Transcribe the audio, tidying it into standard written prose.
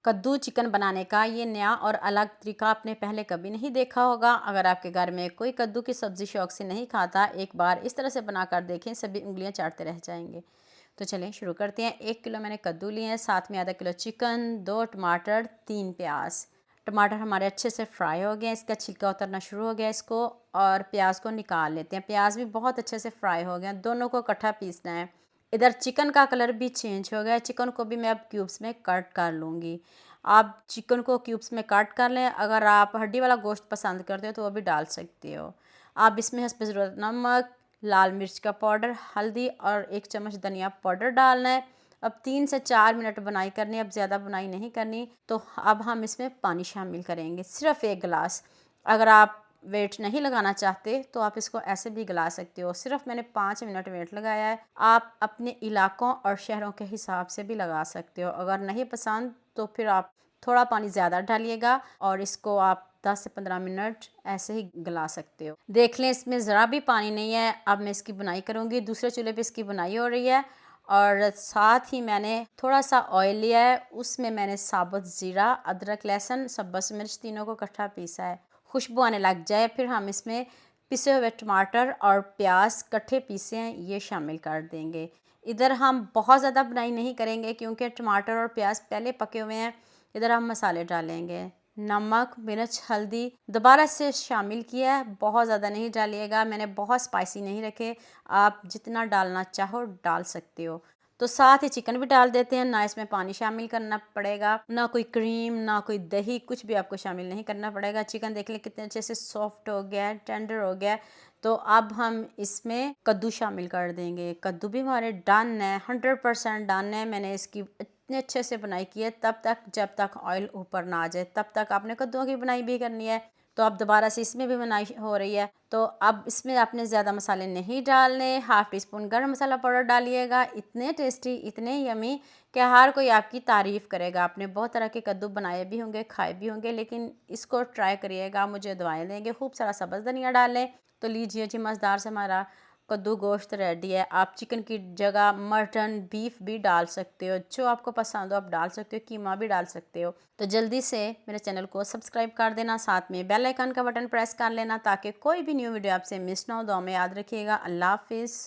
कद्दू चिकन बनाने का ये नया और अलग तरीका आपने पहले कभी नहीं देखा होगा। अगर आपके घर में कोई कद्दू की सब्ज़ी शौक से नहीं खाता, एक बार इस तरह से बनाकर देखें, सभी उंगलियां चाटते रह जाएंगे। तो चलें शुरू करते हैं। 1 किलो मैंने कद्दू लिए हैं, साथ में आधा किलो चिकन, 2 टमाटर, 3 प्याज। टमाटर हमारे अच्छे से फ्राई हो गए हैं, इसका छिलका उतरना शुरू हो गया इसको, और प्याज को निकाल लेते हैं। प्याज भी बहुत अच्छे से फ्राई हो गए हैं, दोनों को इकट्ठा पीसना है। इधर चिकन का कलर भी चेंज हो गया है, चिकन को भी मैं अब क्यूब्स में कट कर लूँगी। आप चिकन को क्यूब्स में कट कर लें। अगर आप हड्डी वाला गोश्त पसंद करते हो तो वो भी डाल सकते हो। आप इसमें हस्ब ज़रूरत नमक, लाल मिर्च का पाउडर, हल्दी और 1 चम्मच धनिया पाउडर डालना है। अब 3 से 4 मिनट बुनाई करनी है, अब ज़्यादा बुनाई नहीं करनी। तो अब हम इसमें पानी शामिल करेंगे, सिर्फ़ 1 गिलास। अगर आप वेट नहीं लगाना चाहते तो आप इसको ऐसे भी गला सकते हो। सिर्फ मैंने 5 मिनट वेट लगाया है। आप अपने इलाकों और शहरों के हिसाब से भी लगा सकते हो। अगर नहीं पसंद तो फिर आप थोड़ा पानी ज़्यादा डालिएगा और इसको आप 10 से 15 मिनट ऐसे ही गला सकते हो। देख लें इसमें ज़रा भी पानी नहीं है। अब मैं इसकी बुनाई करूँगी। दूसरे चूल्हे पे इसकी बुनाई हो रही है और साथ ही मैंने थोड़ा सा ऑयल लिया है, उसमें मैंने साबुत ज़ीरा, अदरक, लहसुन, सब्ज़ मिर्च तीनों को इकट्ठा पीसा है। खुशबू आने लग जाए फिर हम इसमें पिसे हुए टमाटर और प्याज इकट्ठे पीसे हैं ये शामिल कर देंगे। इधर हम बहुत ज़्यादा बुनाई नहीं करेंगे क्योंकि टमाटर और प्याज पहले पके हुए हैं। इधर हम मसाले डालेंगे। नमक, मिर्च, हल्दी दोबारा से शामिल किया है, बहुत ज़्यादा नहीं डालिएगा। मैंने बहुत स्पाइसी नहीं रखे, आप जितना डालना चाहो डाल सकते हो। तो साथ ही चिकन भी डाल देते हैं। ना इसमें पानी शामिल करना पड़ेगा, ना कोई क्रीम, ना कोई दही, कुछ भी आपको शामिल नहीं करना पड़ेगा। चिकन देख लें कितने अच्छे से सॉफ्ट हो गया है, टेंडर हो गया है। तो अब हम इसमें कद्दू शामिल कर देंगे। कद्दू भी हमारे डन है, 100% डन है। मैंने इसकी इतने अच्छे से बुनाई की है, तब तक जब तक ऑयल ऊपर ना आ जाए, तब तक आपने कद्दूओं की बुनाई भी करनी है। तो अब दोबारा से इसमें भी बुनाई हो रही है। तो अब इसमें आपने ज़्यादा मसाले नहीं डालने। 1/2 टीस्पून गरम मसाला पाउडर डालिएगा। इतने टेस्टी, इतने यमी कि हर कोई आपकी तारीफ़ करेगा। आपने बहुत तरह के कद्दू बनाए भी होंगे, खाए भी होंगे, लेकिन इसको ट्राई करिएगा, मुझे दुआएं देंगे। खूब सारा सब्ज़ धनिया डालें। तो लीजिए जी, मज़ेदार से हमारा कद्दू गोश्त रेडी है। आप चिकन की जगह मटन, बीफ भी डाल सकते हो, जो आपको पसंद हो आप डाल सकते हो, कीमा भी डाल सकते हो। तो जल्दी से मेरे चैनल को सब्सक्राइब कर देना, साथ में बेल आइकन का बटन प्रेस कर लेना ताकि कोई भी न्यू वीडियो आपसे मिस ना हो। दुआ में याद रखिएगा। अल्लाह हाफिज़।